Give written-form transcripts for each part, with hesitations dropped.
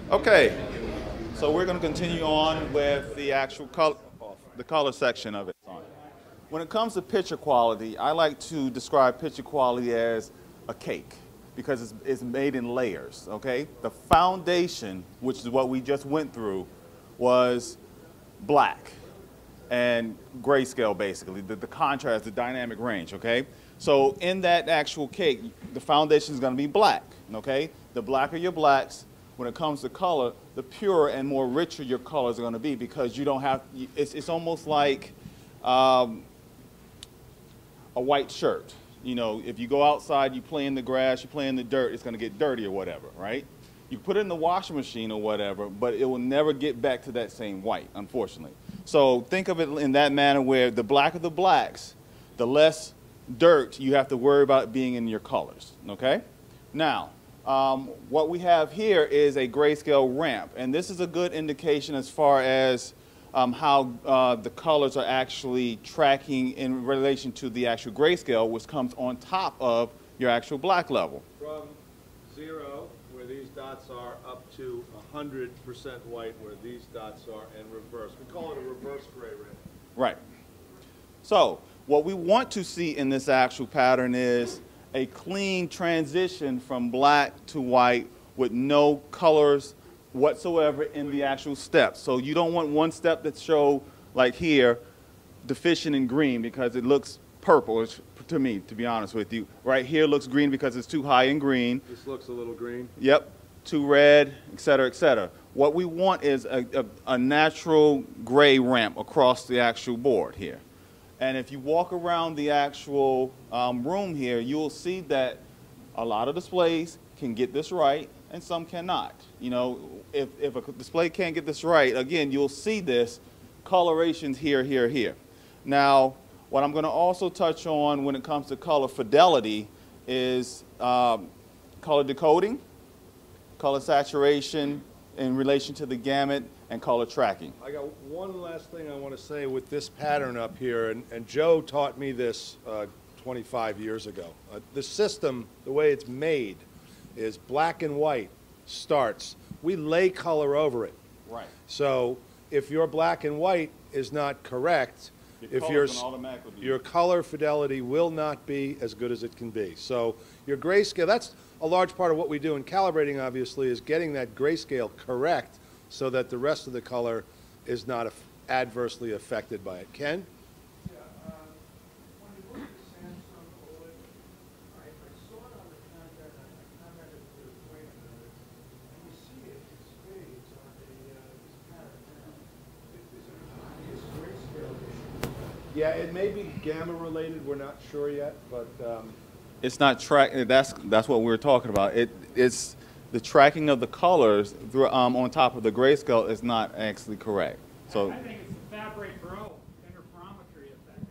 Okay, so we're going to continue on with the actual color section of it. When it comes to picture quality, I like to describe picture quality as a cake because it's made in layers, okay? The foundation, which is what we just went through, was black and grayscale, basically, the contrast, the dynamic range, okay? So in that actual cake, the foundation is going to be black, okay? The blacker your blacks, when it comes to color, the purer and more richer your colors are going to be because you don't have, it's almost like a white shirt. You know, if you go outside, you play in the grass, you play in the dirt, it's going to get dirty or whatever, right? You put it in the washing machine or whatever, but it will never get back to that same white, unfortunately. So think of it in that manner where the blacker the blacks, the less dirt you have to worry about being in your colors, okay? Now, what we have here is a grayscale ramp, and this is a good indication as far as how the colors are actually tracking in relation to the actual grayscale, which comes on top of your actual black level. From 0, where these dots are, up to 100% white, where these dots are, and reverse. We call it a reverse gray ramp. Right. So what we want to see in this actual pattern is a clean transition from black to white with no colors whatsoever in the actual steps. So you don't want one step that show, like here, deficient in green because it looks purple to me, to be honest with you. Right here looks green because it's too high in green. This looks a little green. Yep, too red, et cetera, et cetera. What we want is a natural gray ramp across the actual board here. And if you walk around the actual room here, you'll see that a lot of displays can get this right and some cannot. You know, if a display can't get this right, again, you'll see this colorations here, here, here. Now, what I'm going to also touch on when it comes to color fidelity is color decoding, color saturation in relation to the gamut, and color tracking. I got one last thing I want to say with this pattern up here, and Joe taught me this 25 years ago. The system, the way it's made, is black and white starts. We lay color over it. Right. So if your black and white is not correct, your color fidelity will not be as good as it can be. So your grayscale, that's a large part of what we do in calibrating, obviously, is getting that grayscale correct so that the rest of the color is not adversely affected by it. Ken? Yeah, when you look at Samsung OLED, I saw it on the contract, I commented to Wayne on it, and you see it fades on this pattern now. Is it an obvious grayscale issue? Yeah, it may be gamma related, we're not sure yet, but it's not that's what we're talking about. It's the tracking of the colors through, on top of the grayscale is not actually correct. So I think it's the Fabry Pro interferometry effect.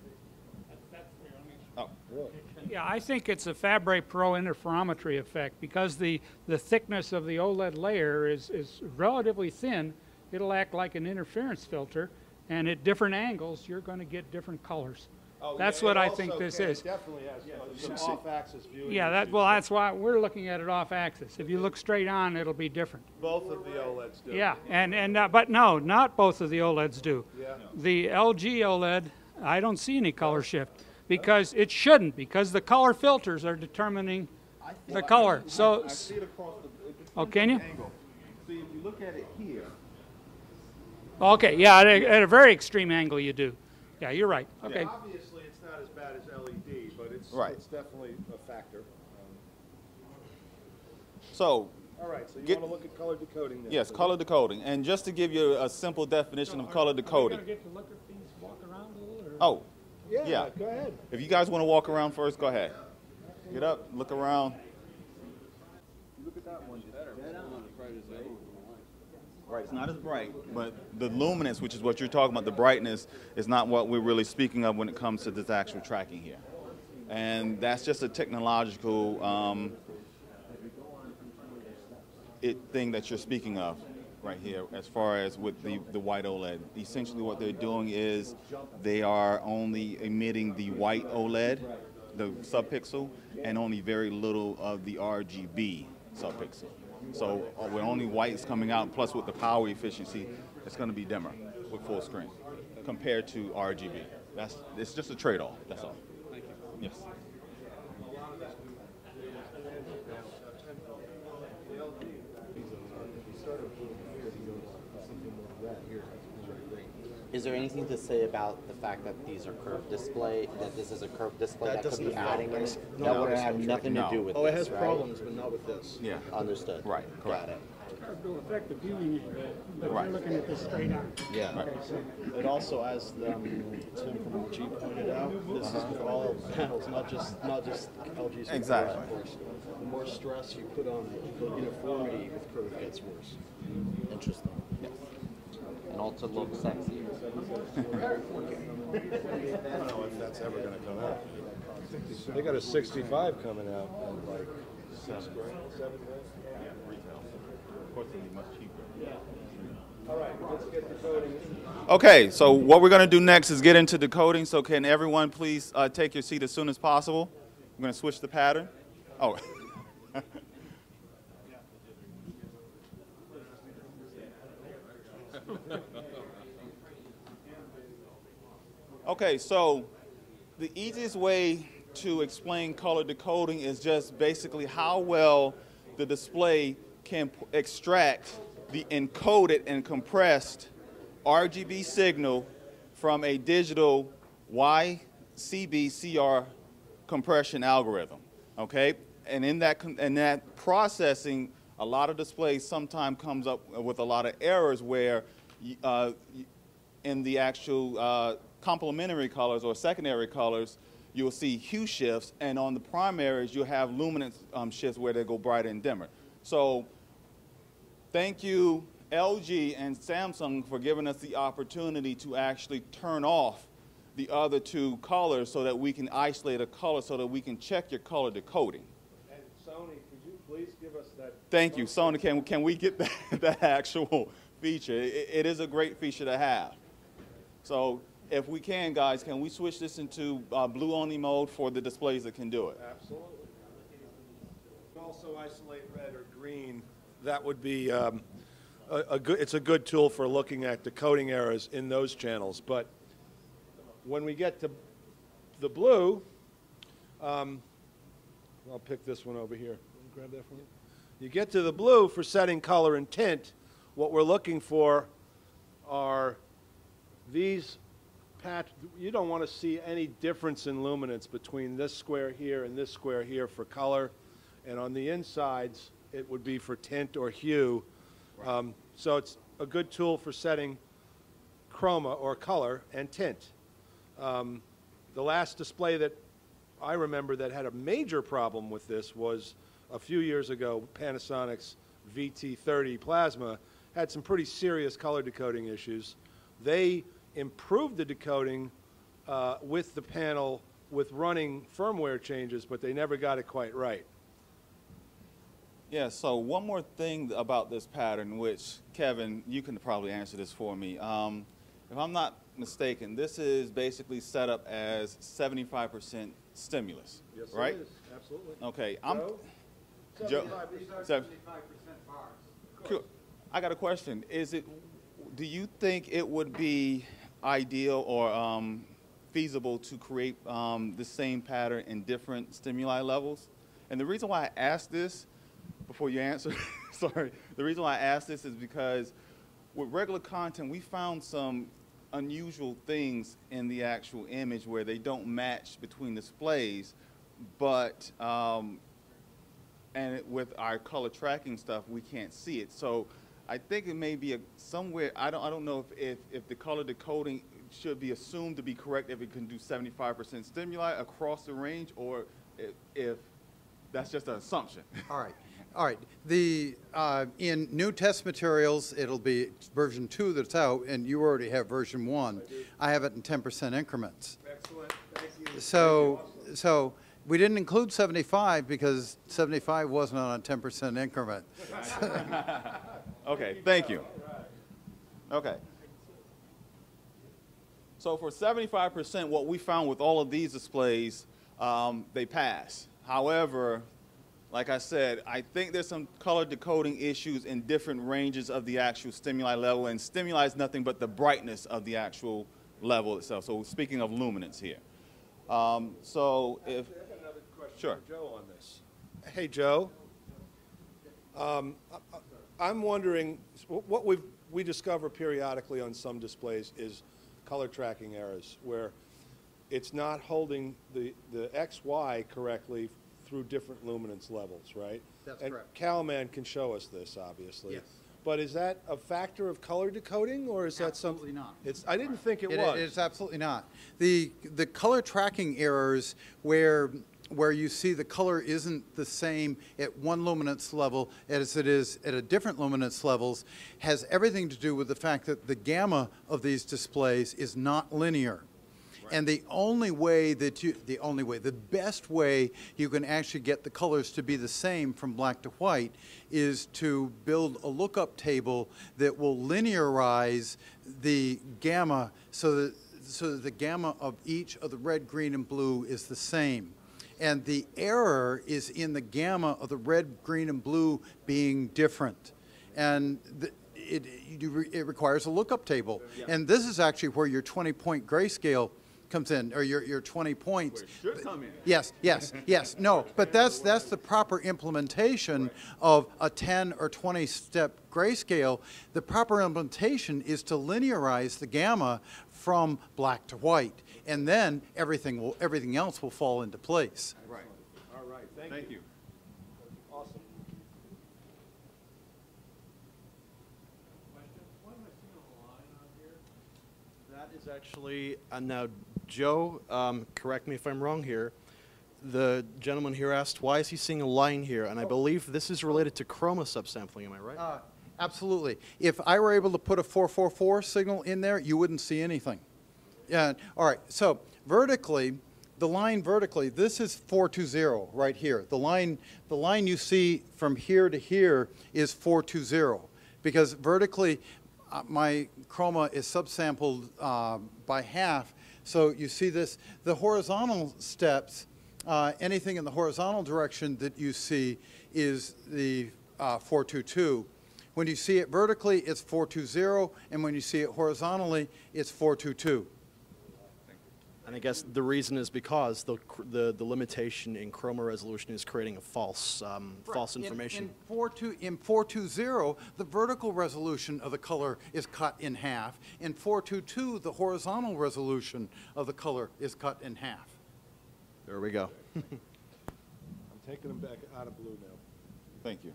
That's there. oh, really? Yeah, I think it's a Fabry Pro interferometry effect because the thickness of the OLED layer is relatively thin. It'll act like an interference filter, and at different angles, you're going to get different colors. Oh, That's yeah, what I also think this it is. definitely has some off-axis viewing. Yeah, issues. well, that's why we're looking at it off axis. If you look straight on, it'll be different. Both of the OLEDs do. Yeah, but no, not both of the OLEDs do. Yeah. The LG OLED, I don't see any color shift because it shouldn't, because the color filters are determining the color. So, I see it across the oh, can you? angle. See, if you look at it here. Okay, yeah, at a very extreme angle you do. Yeah, you're right. Okay. Yeah, obviously, it's not as bad as LED, but it's definitely a factor. So, All right, so you want to look at color decoding then? yes, color decoding. And just to give you a simple definition of color decoding. Are we going to get to look at these, walk around a little? Or? Oh, Yeah, go ahead. if you guys want to walk around first, go ahead. Get up, look around. Look at that one. Right, it's not as bright, but the luminance, which is what you're talking about, the brightness, is not what we're really speaking of when it comes to this actual tracking here. And that's just a technological thing that you're speaking of right here as far as with the white OLED. Essentially what they're doing is they are only emitting the white OLED, the subpixel, and only very little of the RGB. subpixel. So with only whites coming out, plus with the power efficiency, it's going to be dimmer with full screen compared to RGB. It's just a trade-off. That's all. Thank you. Yes. Is there anything to say about the fact that these are curved display, that this is a curved display that, could doesn't be affect adding in this. it? No, That would it's have not nothing true. to do No. with Oh, it this, has right? problems, but not with this. Yeah. Understood. Right, correct. Got it. Will affect the viewing area, but Right. you're looking at this straight on. Yeah. Right. Okay, so It also, as Tim from LG pointed out, this is for all panels, not just LG's. Exactly. Of course. The more stress you put on it, the uniformity with curve gets worse. Interesting. And also look sexy. I don't know if that's ever going to come out. They got a 65 coming out at like $6 grand, $7 grand. Of course, it'll be much cheaper. All right, let's get decoding. Okay, so what we're going to do next is get into decoding. So can everyone please take your seat as soon as possible? I'm going to switch the pattern. Oh. Okay, so the easiest way to explain color decoding is just basically how well the display can extract the encoded and compressed RGB signal from a digital YCB-CR compression algorithm, okay? And in that processing, a lot of displays sometimes comes up with a lot of errors where in the actual complementary colors or secondary colors, you'll see hue shifts, and on the primaries, you'll have luminance shifts where they go brighter and dimmer. So thank you, LG and Samsung, for giving us the opportunity to actually turn off the other two colors so that we can isolate a color so that we can check your color decoding. And Sony, could you please give us that? Thank you. Sony, can we get that actual feature? It is a great feature to have. So if we can, guys, can we switch this into blue-only mode for the displays that can do it? Absolutely. Also isolate red or green. That would be it's a good tool for looking at decoding errors in those channels. But when we get to the blue, I'll pick this one over here. Grab that from you. You get to the blue for setting color and tint. What we're looking for are these you don't want to see any difference in luminance between this square here and this square here for color, and on the insides it would be for tint or hue. Right. So it's a good tool for setting chroma or color and tint. The last display that I remember that had a major problem with this was a few years ago. Panasonic's VT30 plasma had some pretty serious color decoding issues. They improved the decoding with the panel with running firmware changes, but they never got it quite right. Yeah, so one more thing about this pattern, which, Kevin, you can probably answer this for me. If I'm not mistaken, this is basically set up as 75% stimulus, Yes, right? it is. Absolutely. Okay, Joe? 75%. Cool. I got a question. Do you think it would be ideal or feasible to create the same pattern in different stimuli levels? And the reason why I asked this, before you answer, sorry, the reason why I asked this is because with regular content, we found some unusual things in the actual image where they don't match between displays, but and with our color tracking stuff, we can't see it. So I think it may be somewhere. I don't know if the color decoding should be assumed to be correct if it can do 75% stimuli across the range, or if that's just an assumption. All right. All right. In new test materials, it'll be version 2 that's out, and you already have version 1. I have it in 10% increments. Excellent. Thank you. So we didn't include 75 because 75 wasn't on a 10% increment. Okay, thank you. Okay. So for 75%, what we found with all of these displays, they pass. However, Like I said, I think there's some color decoding issues in different ranges of the actual stimuli level, and stimuli is nothing but the brightness of the actual level itself. So speaking of luminance here. So if, I got another question sure. for Joe on this. Hey, Joe. I'm wondering, what we discover periodically on some displays is color tracking errors, where it's not holding the XY correctly through different luminance levels, right? That's and correct. Calman can show us this, obviously. Yes. But is that a factor of color decoding, or is that something? Absolutely not. I didn't think it was. It's absolutely not. The color tracking errors where you see the color isn't the same at one luminance level as it is at a different luminance levels has everything to do with the fact that the gamma of these displays is not linear. And the best way you can actually get the colors to be the same from black to white is to build a lookup table that will linearize the gamma so that the gamma of each of the red, green, and blue is the same. And the error is in the gamma of the red, green, and blue being different. And it requires a lookup table. Yeah. And this is actually where your 20-point grayscale comes in, or your 20 points. Where it should come in. Yes, yes, yes. No, but that's the proper implementation of a 10 or 20-step grayscale. The proper implementation is to linearize the gamma from black to white, and then everything else will fall into place. Right. All right. Thank you. Awesome. Why am I seeing a line on here? That is actually, now Joe, correct me if I'm wrong here, the gentleman here asked, why is he seeing a line here? And I believe this is related to chroma subsampling, am I right? Absolutely. If I were able to put a 444 signal in there, you wouldn't see anything. Yeah. All right. So vertically, the line vertically, this is 420 right here. The line you see from here to here is 420 because vertically, my chroma is subsampled by half. So you see this. The horizontal steps, anything in the horizontal direction that you see is the 422. When you see it vertically, it's 420, and when you see it horizontally, it's 422. And I guess the reason is because the limitation in chroma resolution is creating a false information. In 420, the vertical resolution of the color is cut in half. In 422, the horizontal resolution of the color is cut in half. There we go. I'm taking them back out of blue now. Thank you.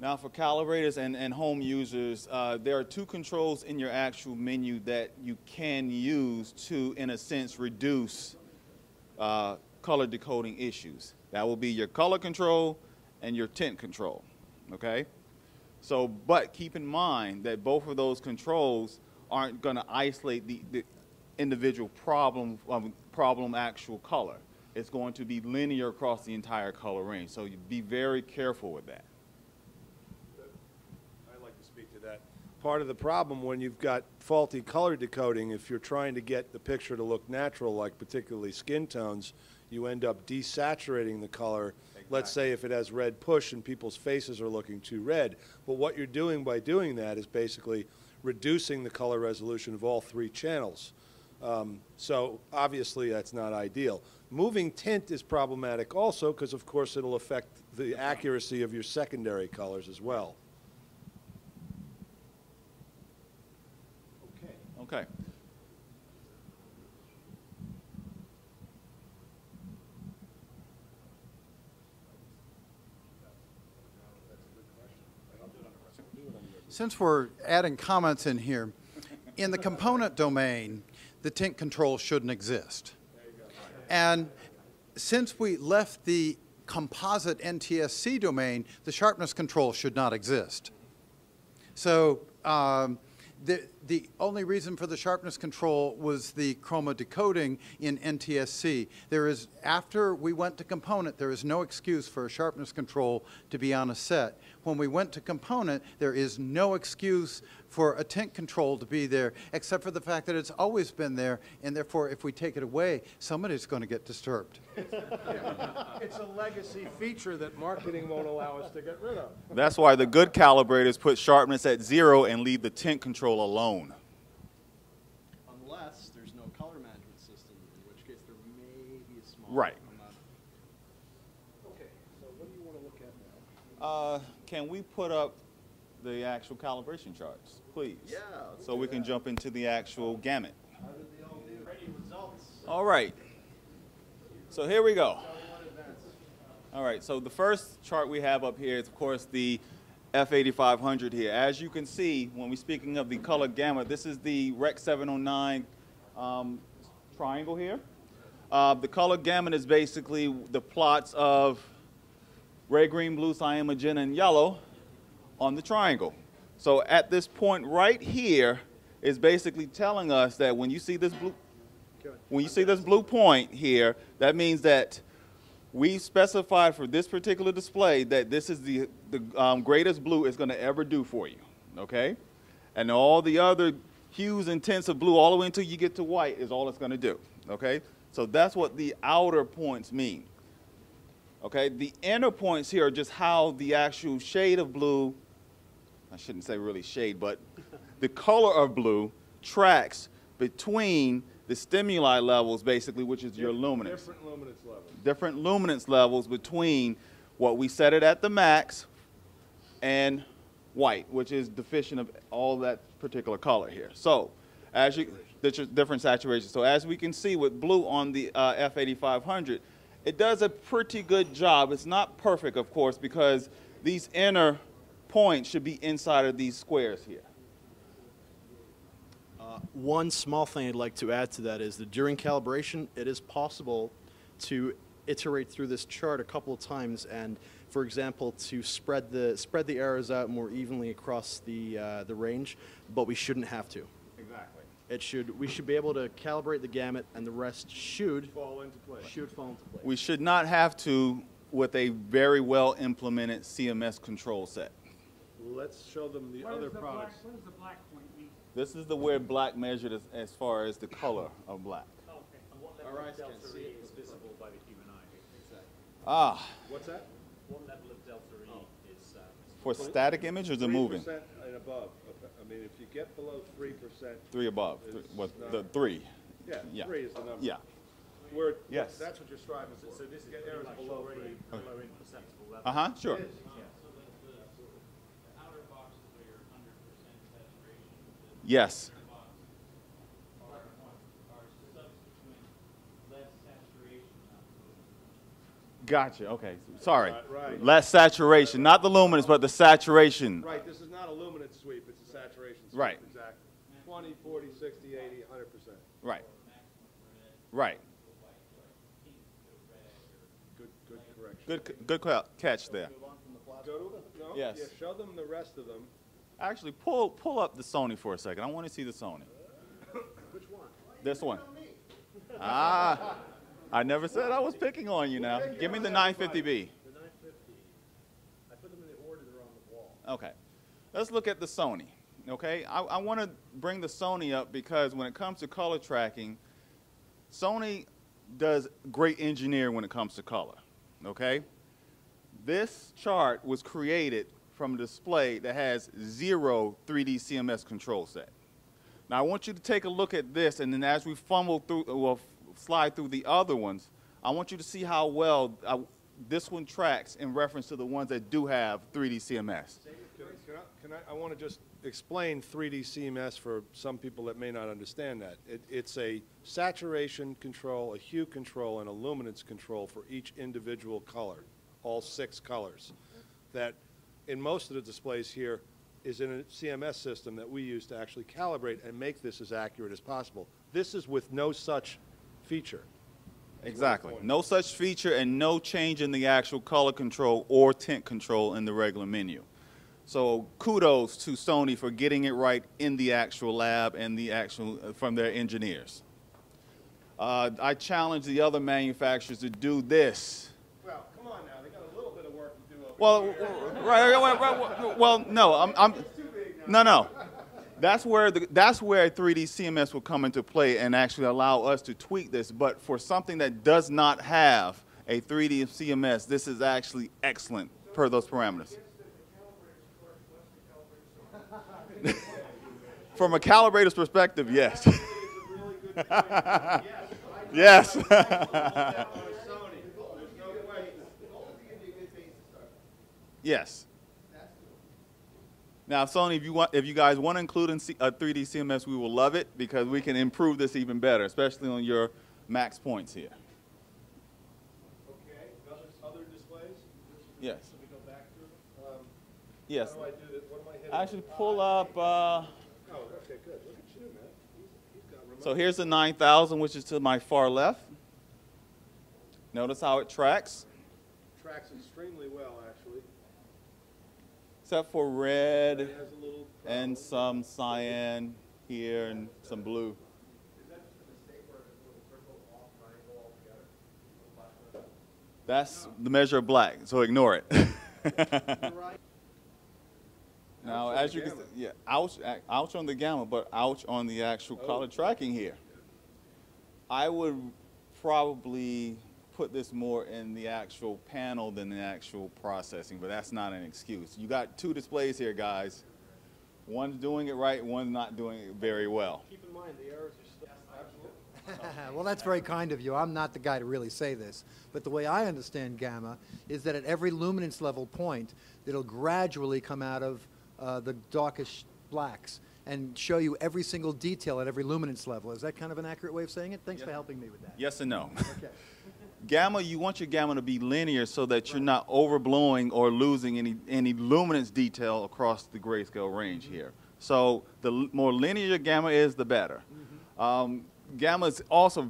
Now for calibrators and home users, there are two controls in your actual menu that you can use to, in a sense, reduce color decoding issues. That will be your color control and your tint control, okay? So, but keep in mind that both of those controls aren't gonna isolate the individual problem actual color. It's going to be linear across the entire color range, so you be very careful with that. Part of the problem when you've got faulty color decoding, if you're trying to get the picture to look natural, like particularly skin tones, you end up desaturating the color. Exactly. Let's say if it has red push and people's faces are looking too red. But what you're doing by doing that is basically reducing the color resolution of all three channels. So obviously that's not ideal. Moving tint is problematic also because, of course, it'll affect the accuracy of your secondary colors as well. Okay. Since we're adding comments in here, in the component domain, the tint control shouldn't exist. And since we left the composite NTSC domain, the sharpness control should not exist. So the only reason for the sharpness control was the chroma decoding in NTSC. There is, after we went to component, there is no excuse for a sharpness control to be on a set. When we went to component, there is no excuse for a tint control to be there, except for the fact that it's always been there, and therefore, if we take it away, somebody's going to get disturbed. It's a legacy feature that marketing won't allow us to get rid of. That's why the good calibrators put sharpness at 0 and leave the tint control alone. Unless there's no color management system, in which case there may be a small Right. amount. Okay, so what do you want to look at now? Can we put up the actual calibration charts, please? Yeah. So we can jump into the actual gamut. How did they all do? Ready results. All right. So here we go. All right, so the first chart we have up here is, of course, the F8500 here. As you can see, when we're speaking of the color gamut, this is the Rec 709 triangle here. The color gamut is basically the plots of red, green, blue, cyan, magenta, and yellow on the triangle. So at this point right here is basically telling us that when you see this blue point here, that means that we specified for this particular display that this is the greatest blue it's going to ever do for you, okay? And all the other hues and tints of blue all the way until you get to white is all it's going to do, okay? So that's what the outer points mean, okay? The inner points here are just how the actual shade of blue, I shouldn't say really shade, but the color of blue tracks between the stimuli levels, basically, which is your luminance. Different luminance levels. Different luminance levels between what we set it at the max and white, which is deficient of all that particular color here. So, as you, different saturation. So as we can see with blue on the F8500, it does a pretty good job. It's not perfect, of course, because these inner points should be inside of these squares here. One small thing I'd like to add to that is that during calibration, it is possible to iterate through this chart a couple of times and, for example, to spread the errors out more evenly across the range, but we shouldn't have to. Exactly. We should be able to calibrate the gamut, and the rest should Fall into place. fall into place. We should not have to with a very well implemented CMS control set. Let's show them the other products. What does the black point mean? This is the where black measured as far as the color of black. And what level of delta E is visible by the human eye? Ah, What's that? What level of delta E is for static image or the moving? 3% and above. I mean, if you get below 3%, 3 above. It's What, not- the 3. yeah, Yeah. 3 is the number. Yeah. Where, Yes. That's what you're striving for. So this is Get pretty errors much below already 3. below imperceptible level. Uh-huh, sure. Yes. Gotcha, okay. Sorry. Right. Less saturation, not the luminance, but the saturation. Right, this is not a luminance sweep, it's a saturation sweep. Right. Exactly. 20, 40, 60, 80, 100%. Right. Right. Good correction. Good catch there. Go to, no? Yes. Yeah, show them the rest of them. Actually, pull up the Sony for a second. I want to see the Sony. Which one? This one. Ah, I never said I was picking on you now. Give me the 950B. The 950. I put them in the order they're on the wall. Okay. Let's look at the Sony. Okay. I want to bring the Sony up because when it comes to color tracking, Sony does great engineering when it comes to color. Okay. This chart was created from a display that has 0 3D CMS control set. Now I want you to take a look at this, and then as we slide through the other ones, I want you to see how well this one tracks in reference to the ones that do have 3D CMS. I want to just explain 3D CMS for some people that may not understand that. It's a saturation control, a hue control, and a luminance control for each individual color, all 6 colors. That in most of the displays here is in a CMS system that we use to actually calibrate and make this as accurate as possible. This is with no such feature. Exactly. No such feature and no change in the actual color control or tint control in the regular menu. So kudos to Sony for getting it right in the actual lab and the actual from their engineers. I challenge the other manufacturers to do this. Well, come on now. They got a little bit of work to do over Well, here. well, no, no. That's where 3D CMS will come into play and actually allow us to tweak this. But for something that does not have a 3D CMS, this is actually excellent per those parameters. From a calibrator's perspective, yes. Yes. Yes. Now, Sony, if you guys want to include a 3D CMS, we will love it because we can improve this even better, especially on your max points here. Okay. Other displays? Yes. Should we go back to Yes. How do I do this? What am I hitting? Actually, pull up. Oh, okay, good. Look at you, man. He's got remote. So here's the 9000, which is to my far left. Notice how it tracks, Tracks extremely well, actually. except for red It has a little and some cyan here and some blue. That's the measure of black, so ignore it. Now, as you can see, yeah, ouch on the Gamut, but ouch on the actual color tracking here. I would probably put this more in the actual panel than the actual processing, but that's not an excuse. You got two displays here, guys. One's doing it right, one's not doing it very well. Keep in mind, the errors are still absolutely. Well, that's very kind of you. I'm not the guy to really say this. But the way I understand gamma is that at every luminance level point, it'll gradually come out of the darkish blacks and show you every single detail at every luminance level. Is that kind of an accurate way of saying it? Thanks for helping me with that. Yes and no. Okay. Gamma, you want your gamma to be linear so that you're not overblowing or losing any luminance detail across the grayscale range here. So the more linear your gamma is, the better. Gamma is also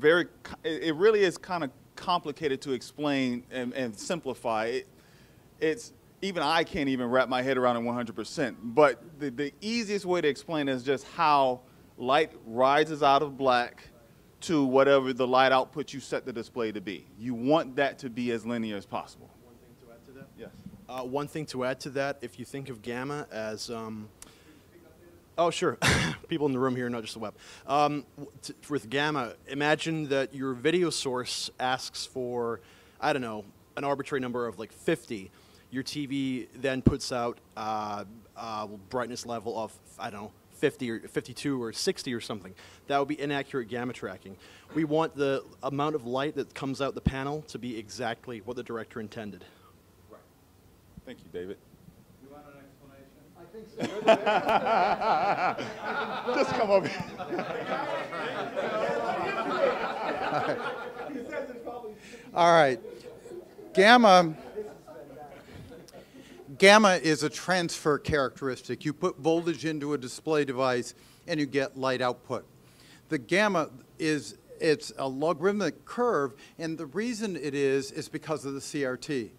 it really is kind of complicated to explain and simplify. Even I can't even wrap my head around it 100%. But the easiest way to explain it is just how light rises out of black to whatever the light output you set the display to be. You want that to be as linear as possible. One thing to add to that? Yes. One thing to add to that, if you think of gamma as, oh sure, people in the room here, not just the web. With gamma, imagine that your video source asks for, I don't know, an arbitrary number of like 50. Your TV then puts out brightness level of, I don't know, 50 or 52 or 60 or something. That would be inaccurate gamma tracking. We want the amount of light that comes out the panel to be exactly what the director intended. Right. Thank you, David. You want an explanation? I think so. Just come over here. All right. Gamma is a transfer characteristic. You put voltage into a display device and you get light output. The gamma it's a logarithmic curve, and the reason it is because of the CRT.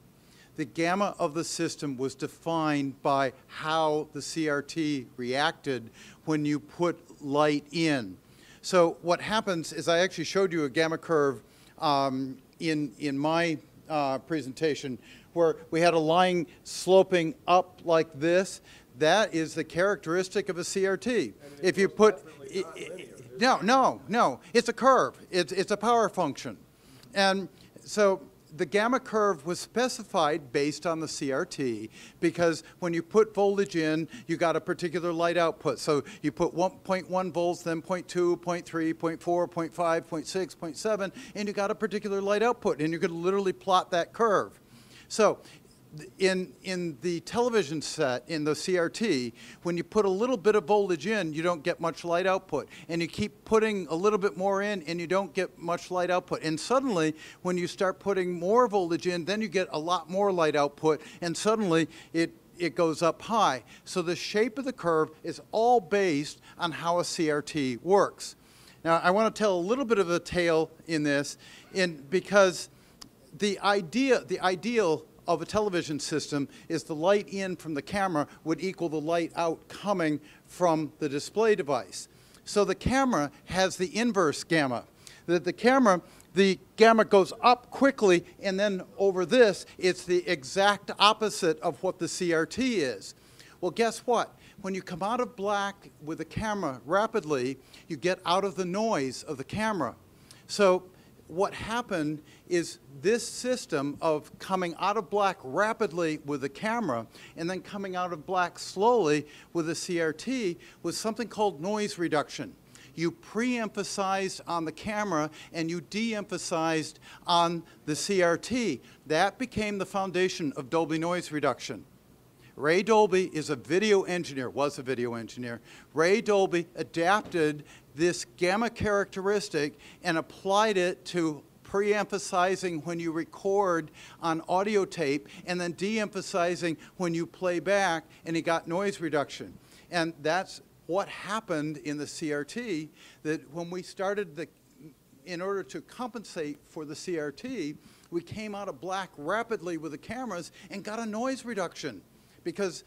The gamma of the system was defined by how the CRT reacted when you put light in. So what happens is I actually showed you a gamma curve in my presentation where we had a line sloping up like this. That is the characteristic of a CRT. If you put, no, it's a curve. It's a power function. And so the gamma curve was specified based on the CRT because when you put voltage in, you got a particular light output. So you put 1.1 volts, then 0.2, 0.3, 0.4, 0.5, 0.6, 0.7, and you got a particular light output. And you could literally plot that curve. So in the television set, in the CRT, when you put a little bit of voltage in, you don't get much light output. And you keep putting a little bit more in, and you don't get much light output. And suddenly, when you start putting more voltage in, then you get a lot more light output, and suddenly it goes up high. So the shape of the curve is all based on how a CRT works. Now, I want to tell a little bit of a tale in this, because the ideal of a television system is the light in from the camera would equal the light out coming from the display device. So the camera has the inverse gamma. That the gamma goes up quickly, and then over this, it's the exact opposite of what the CRT is. Well, guess what? When you come out of black with the camera rapidly, you get out of the noise of the camera. So what happened is this system of coming out of black rapidly with the camera and then coming out of black slowly with the CRT was something called noise reduction. You pre-emphasized on the camera and you de-emphasized on the CRT. That became the foundation of Dolby noise reduction. Ray Dolby is a video engineer, was a video engineer. Ray Dolby adapted this gamma characteristic and applied it to pre-emphasizing when you record on audio tape and then de-emphasizing when you play back, and he got noise reduction. And that's what happened in the CRT, that when we started in order to compensate for the CRT, we came out of black rapidly with the cameras and got a noise reduction because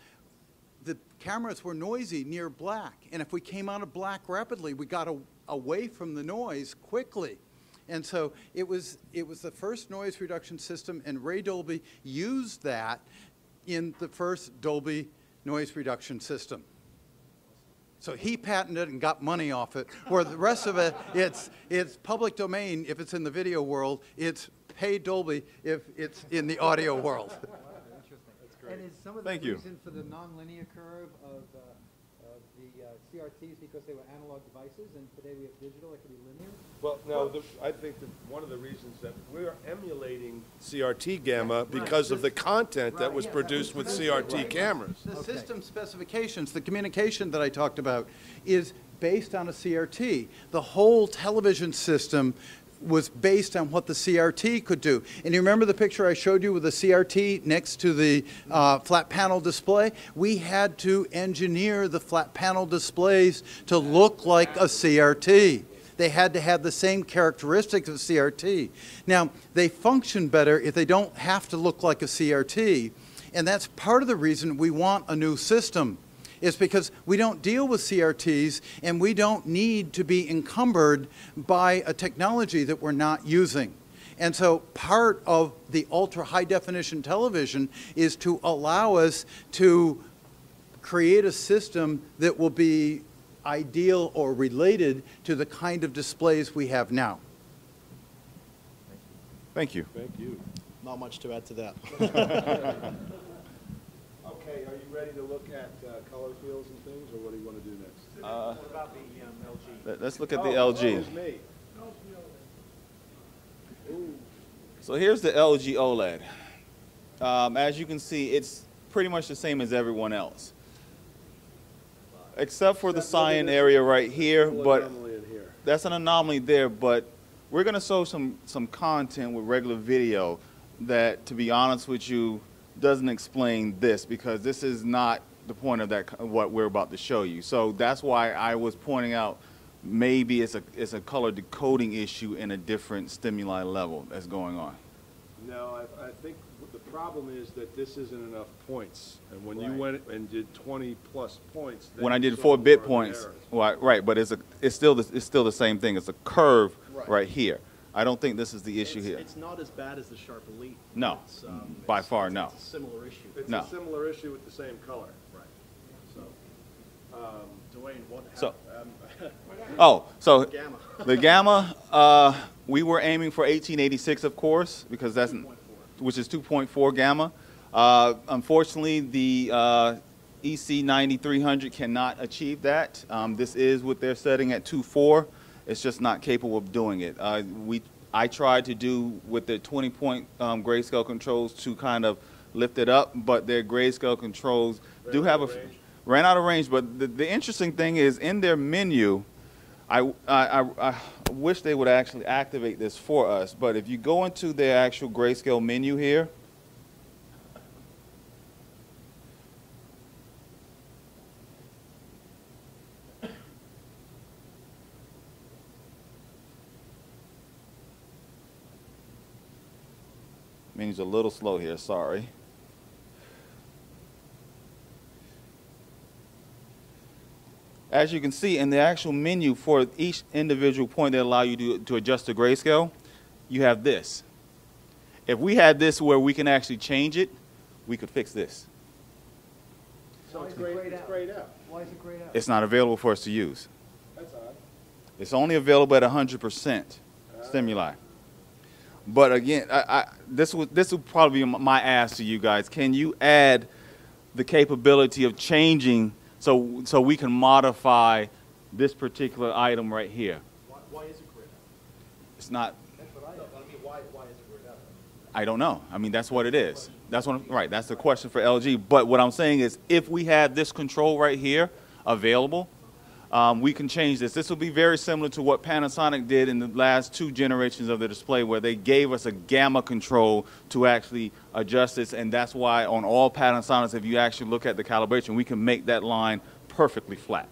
the cameras were noisy near black. And if we came out of black rapidly, we got away from the noise quickly. And so it was the first noise reduction system, and Ray Dolby used that in the first Dolby noise reduction system. So he patented it and got money off it, where the rest of it, it's public domain if it's in the video world. It's pay Dolby if it's in the audio world. And is some of the reason for the nonlinear curve of the CRTs because they were analog devices, and today we have digital, it could be linear? Well, no, I think that one of the reasons that we're emulating CRT gamma because of the content that was produced with CRT cameras. The system specifications, the communication that I talked about, is based on a CRT. The whole television system was based on what the CRT could do. And you remember the picture I showed you with the CRT next to the flat panel display? We had to engineer the flat panel displays to look like a CRT. They had to have the same characteristics of CRT. Now, they function better if they don't have to look like a CRT. And that's part of the reason we want a new system. Is because we don't deal with CRTs and we don't need to be encumbered by a technology that we're not using. And so part of the ultra high definition television is to allow us to create a system that will be ideal or related to the kind of displays we have now. Thank you. Thank you. Not much to add to that. Okay, are you ready to look at color fields and things, or what do you want to do next? What about the LG? Let's look at the LG. Excuse me. Ooh. So here's the LG OLED. As you can see, it's pretty much the same as everyone else, except for the cyan area right here. But that's an anomaly there. But we're going to show some content with regular video that, to be honest with you, doesn't explain this, because this is not the point of what we're about to show you. So that's why I was pointing out maybe it's a color decoding issue in a different stimuli level that's going on. No, I think the problem is that this isn't enough points. And when you went and did 20+ points, then when I did you saw 4-bit more points, errors. right? But it's still the same thing. It's a curve right here. I don't think this is the issue here. It's not as bad as the Sharp Elite. No, by far, no. It's a similar issue. It's No. a similar issue with the same color. Right. So, Dwayne, what So, happened? so Gamma. the gamma, we were aiming for 1886, of course, because that's which is 2.4 gamma. Unfortunately, the EC 9300 cannot achieve that. This is what they're setting at 2.4. It's just not capable of doing it. I tried to do with the 20-point grayscale controls to kind of lift it up, but their grayscale controls ran out of range. But the interesting thing is, in their menu, I wish they would actually activate this for us. But if you go into their actual grayscale menu here, Menu's a little slow here, sorry. As you can see in the actual menu for each individual point that allow you to adjust the grayscale, you have this. If we had this where we can actually change it, we could fix this. So it's grayed out. Why is it grayed out? It's not available for us to use. That's odd. It's only available at 100% stimuli. But again, this would probably be my ask to you guys. Can you add the capability of changing so we can modify this particular item right here? Why is it grayed out? It's not. That's what I mean, why is it grayed out? I don't know. I mean, that's what it is. That's what right. That's the question for LG. But what I'm saying is, if we had this control right here available, we can change this. This will be very similar to what Panasonic did in the last 2 generations of the display, where they gave us a gamma control to actually adjust this. And that's why on all Panasonics, if you actually look at the calibration, we can make that line perfectly flat.